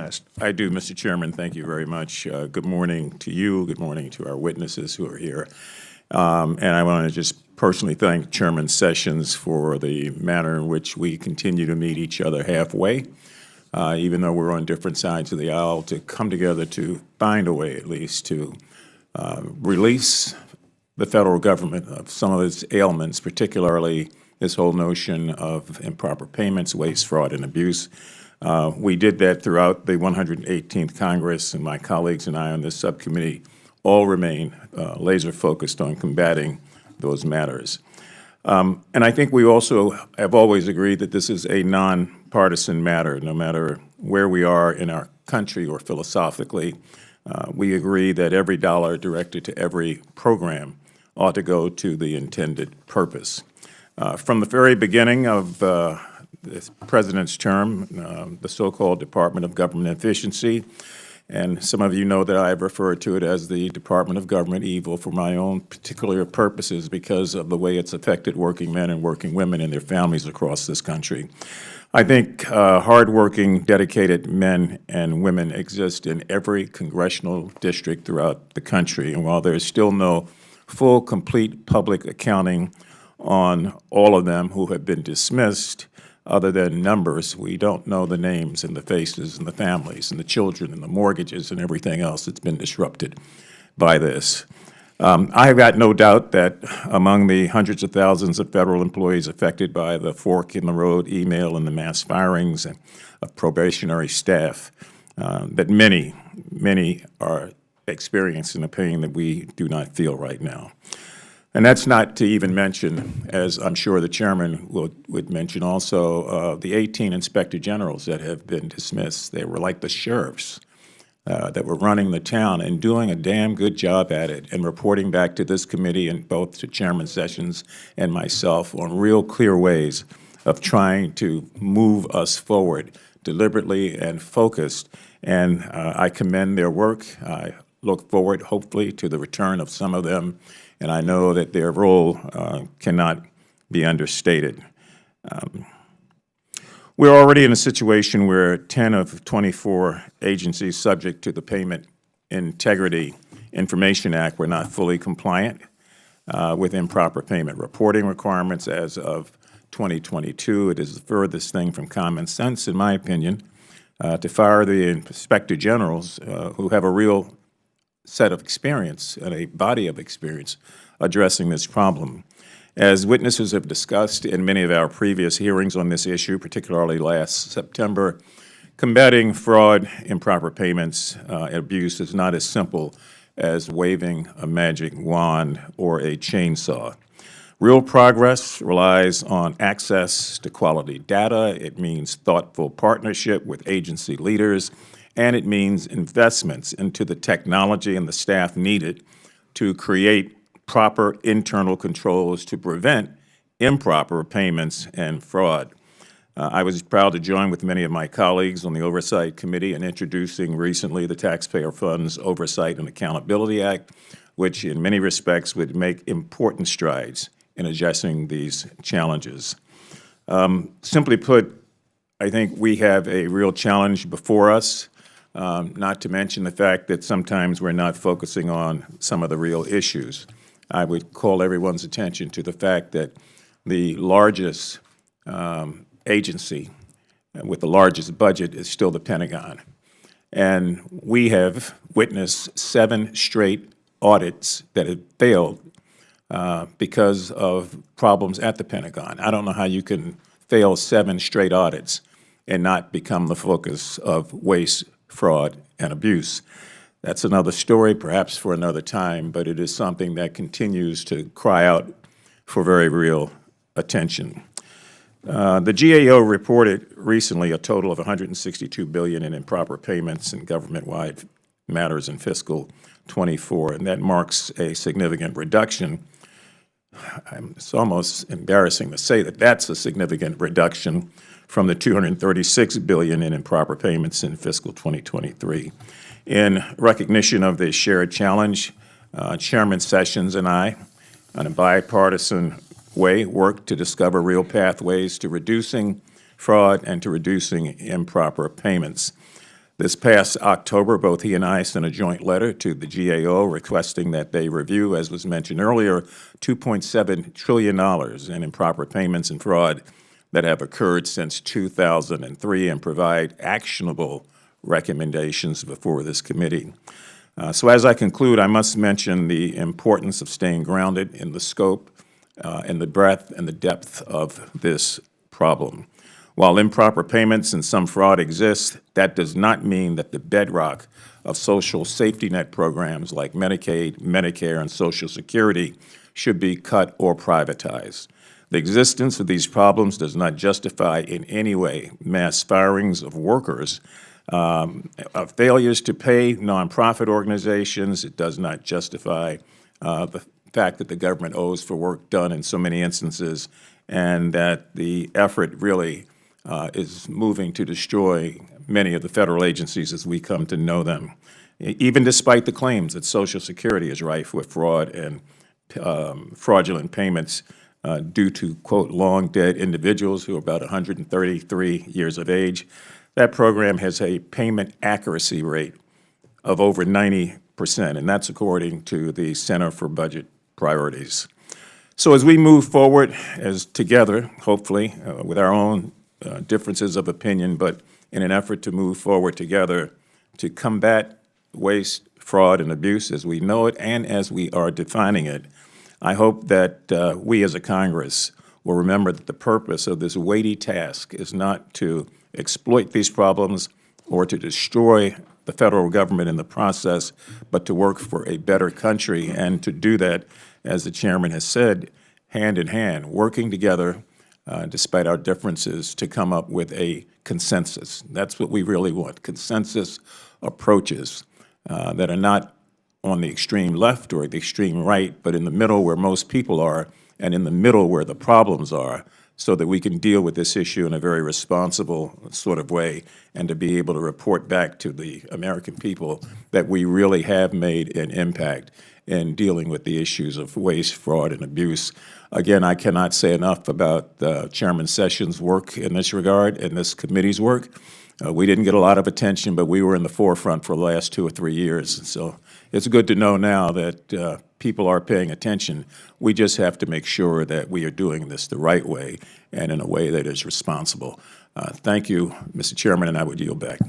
asked. I do, Mr. Chairman. Thank you very much. Good morning to you. Good morning to our witnesses who are here. And I want to just personally thank Chairman Sessions for the manner in which we continue to meet each other halfway, even though we're on different sides of the aisle, to come together to find a way, at least, to release the federal government of some of its ailments, particularly this whole notion of improper payments, waste, fraud, and abuse. We did that throughout the 118th Congress, and my colleagues and I on this subcommittee all remain laser-focused on combating those matters. And I think we also have always agreed that this is a nonpartisan matter, no matter where we are in our country or philosophically. We agree that every dollar directed to every program ought to go to the intended purpose. From the very beginning of this President's term, the so-called Department of Government Efficiency, and some of you know that I have referred to it as the Department of Government Evil for my own particular purposes because of the way it's affected working men and working women and their families across this country. I think hardworking, dedicated men and women exist in every congressional district throughout the country, and while there is still no full, complete public accounting on all of them who have been dismissed, other than numbers, we don't know the names and the faces and the families and the children and the mortgages and everything else that's been disrupted by this. I have got no doubt that among the hundreds of thousands of federal employees affected by the fork in the road email and the mass firings of probationary staff, that many are experiencing the pain that we do not feel right now. And that's not to even mention, as I'm sure the chairman would mention also, the 18 inspector generals that have been dismissed. They were like the sheriffs that were running the town and doing a damn good job at it and reporting back to this committee and both to Chairman Sessions and myself on real clear ways of trying to move us forward deliberately and focused. And I commend their work. I look forward, hopefully, to the return of some of them. And I know that their role cannot be understated. We're already in a situation where 10 of 24 agencies subject to the Payment Integrity Information Act were not fully compliant with improper payment reporting requirements as of 2022. It is the furthest thing from common sense, in my opinion, to fire the inspector generals who have a real set of experience and a body of experience addressing this problem. As witnesses have discussed in many of our previous hearings on this issue, particularly last September, combating fraud, improper payments, and abuse is not as simple as waving a magic wand or a chainsaw. Real progress relies on access to quality data. It means thoughtful partnership with agency leaders, and it means investments into the technology and the staff needed to create proper internal controls to prevent improper payments and fraud. I was proud to join with many of my colleagues on the Oversight Committee in introducing recently the Taxpayer Funds Oversight and Accountability Act, which in many respects would make important strides in addressing these challenges. Simply put, I think we have a real challenge before us. Not to mention the fact that sometimes we're not focusing on some of the real issues. I would call everyone's attention to the fact that the largest agency with the largest budget is still the Pentagon. And we have witnessed 7 straight audits that have failed because of problems at the Pentagon. I don't know how you can fail 7 straight audits and not become the focus of waste, fraud, and abuse. That's another story, perhaps for another time, but it is something that continues to cry out for very real attention. The GAO reported recently a total of $162 billion in improper payments in government-wide matters in fiscal 24, and that marks a significant reduction. It's almost embarrassing to say that that's a significant reduction from the $236 billion in improper payments in fiscal 2023. In recognition of this shared challenge, Chairman Sessions and I, on a bipartisan way, worked to discover real pathways to reducing fraud and to reducing improper payments. This past October, both he and I sent a joint letter to the GAO requesting that they review, as was mentioned earlier, $2.7 trillion in improper payments and fraud that have occurred since 2003 and provide actionable recommendations before this committee. So as I conclude, I must mention the importance of staying grounded in the scope and the breadth and the depth of this problem. While improper payments and some fraud exist, that does not mean that the bedrock of social safety net programs like Medicaid, Medicare, and Social Security should be cut or privatized. The existence of these problems does not justify in any way mass firings of workers, failures to pay nonprofit organizations. It does not justify the fact that the government owes for work done in so many instances, and that the effort really is moving to destroy many of the federal agencies as we come to know them, even despite the claims that Social Security is rife with fraud and fraudulent payments due to, quote, long-dead individuals who are about 133 years of age. That program has a payment accuracy rate of over 90%, and that's according to the Center for Budget Priorities. So as we move forward as together, hopefully, with our own differences of opinion, but in an effort to move forward together to combat waste, fraud, and abuse as we know it and as we are defining it, I hope that we as a Congress will remember that the purpose of this weighty task is not to exploit these problems or to destroy the federal government in the process, but to work for a better country, and to do that, as the chairman has said, hand in hand, working together despite our differences to come up with a consensus. That's what we really want, consensus approaches that are not on the extreme left or the extreme right, but in the middle where most people are and in the middle where the problems are, so that we can deal with this issue in a very responsible sort of way and to be able to report back to the American people that we really have made an impact in dealing with the issues of waste, fraud, and abuse. Again, I cannot say enough about Chairman Sessions' work in this regard and this committee's work. We didn't get a lot of attention, but we were in the forefront for the last 2 or 3 years. So it's good to know now that people are paying attention. We just have to make sure that we are doing this the right way and in a way that is responsible. Thank you, Mr. Chairman, and I would yield back.